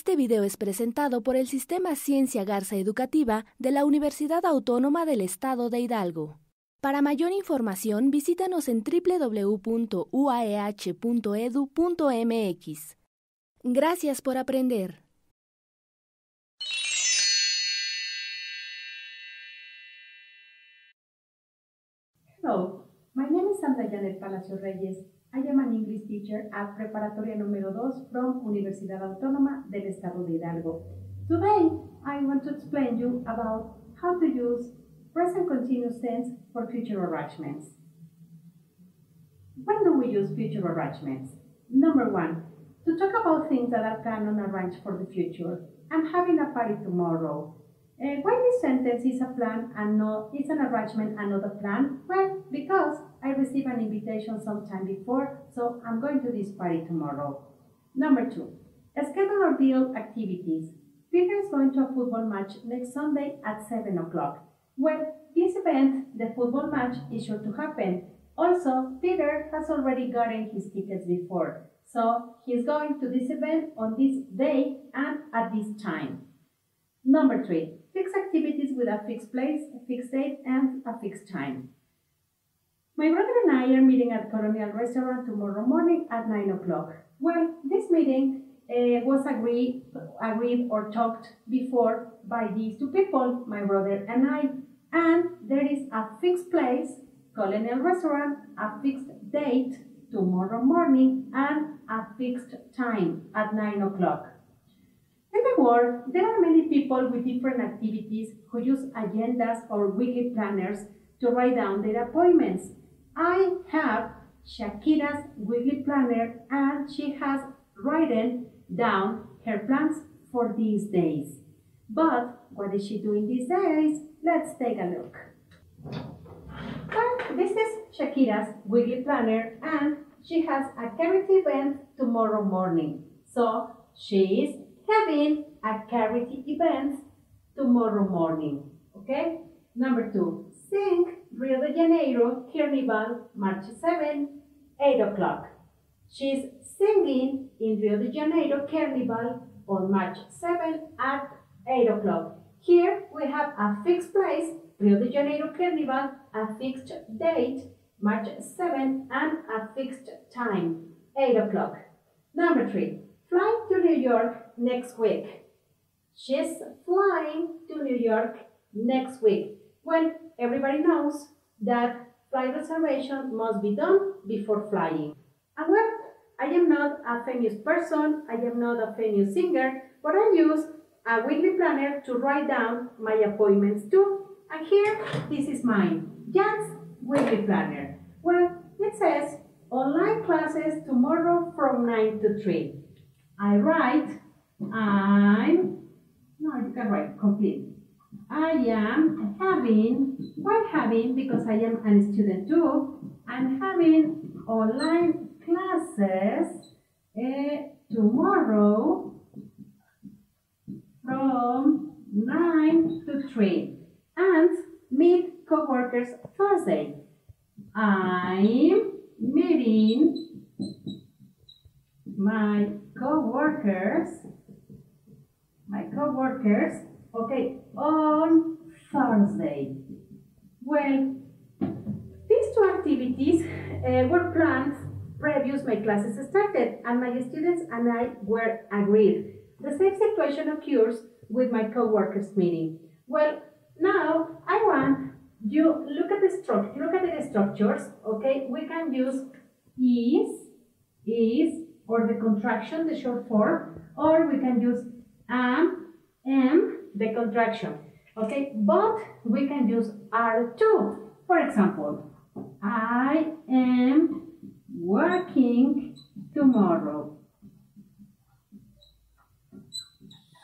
Este video es presentado por el Sistema Ciencia Garza Educativa de la Universidad Autónoma del Estado de Hidalgo. Para mayor información, visítanos en www.uaeh.edu.mx. Gracias por aprender. Hello, my name is Sandra Janet Palacio Reyes. I am an English teacher at Preparatoria número 2 from Universidad Autónoma del Estado de Hidalgo. Today, I want to explain you about how to use present continuous tense for future arrangements. When do we use future arrangements? Number 1, to talk about things that are planned and arranged for the future. I'm having a party tomorrow. Why this sentence is a plan and it's an arrangement and not a plan? Well, because I received an invitation sometime before, so I'm going to this party tomorrow. Number 2, schedule or deal activities. Peter is going to a football match next Sunday at 7 o'clock. Well, this event, the football match, is sure to happen. Also, Peter has already gotten his tickets before, so he's going to this event on this day and at this time. Number 3, fixed activities with a fixed place, a fixed date, and a fixed time. My brother and I are meeting at Colonial Restaurant tomorrow morning at 9 o'clock. Well, this meeting was agreed or talked before by these two people, my brother and I, and there is a fixed place, Colonial Restaurant, a fixed date, tomorrow morning, and a fixed time at 9 o'clock. In the world, there are many people with different activities who use agendas or weekly planners to write down their appointments. I have Shakira's weekly planner and she has written down her plans for these days. But what is she doing these days? Let's take a look. Well, this is Shakira's weekly planner and she has a charity event tomorrow morning. So she is having a charity event tomorrow morning. Okay? Number 2, sing Rio de Janeiro Carnival March 7, 8 o'clock. She's singing in Rio de Janeiro Carnival on March 7 at 8 o'clock. Here we have a fixed place, Rio de Janeiro Carnival, a fixed date, March 7, and a fixed time, 8 o'clock. Number 3, flying to New York next week. She's flying to New York next week. Well, everybody knows that flight reservation must be done before flying. And well, I am not a famous person, I am not a famous singer, but I use a weekly planner to write down my appointments too. And here, this is mine, Jan's weekly planner. Well, it says, online classes tomorrow from 9 to 3. I write, you can write complete. I am having, why having? Because I am a student too. I'm having online classes tomorrow from 9 to 3 and meet co-workers Thursday. I'm meeting my co-workers, okay, on Thursday. Well, these two activities were planned previous my classes started, and my students and I were agreed. The same situation occurs with my co-workers meeting. Well, now I want you look at the structures. Okay, we can use is, or the contraction, the short form, or we can use am, the contraction. Okay, but we can use are too. For example, I am working tomorrow.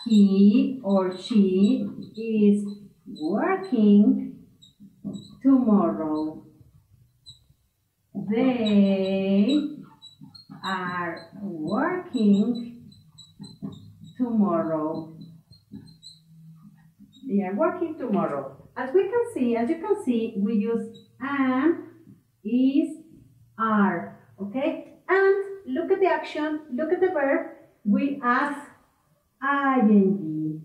He or she is working tomorrow. They are working tomorrow. They are working tomorrow. As you can see, we use am, is, are. Okay? And look at the action, look at the verb. We ask ing,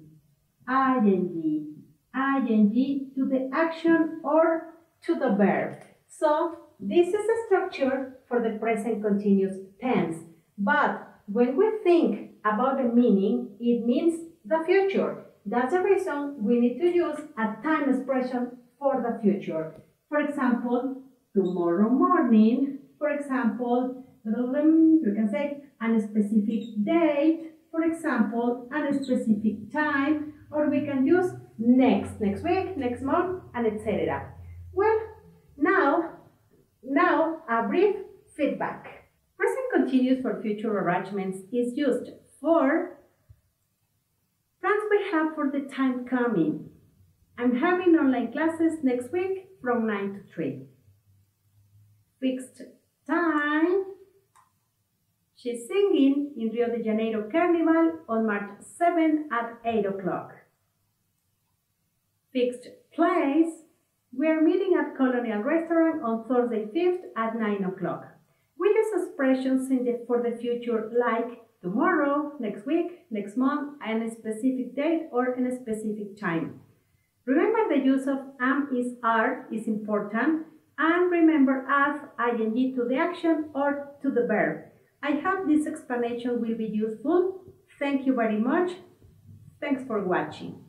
to the action or to the verb. So this is a structure for the present continuous tense. But when we think about the meaning, it means the future. That's the reason we need to use a time expression for the future. For example, tomorrow morning. For example, you can say a specific date. For example, a specific time. Or we can use next week, next month, and etc. Well, now a brief feedback. Present continuous for future arrangements is used for plans we have for the time coming. I'm having online classes next week from 9 to 3. Fixed time. She's singing in Rio de Janeiro Carnival on March 7 at 8 o'clock. Fixed place. We are meeting at Colonial Restaurant on Thursday 5th at 9 o'clock. We use expressions for the future like tomorrow, next week, next month, and a specific date or in a specific time. Remember the use of am is are is important, and remember add ing to the action or to the verb. I hope this explanation will be useful. Thank you very much. Thanks for watching.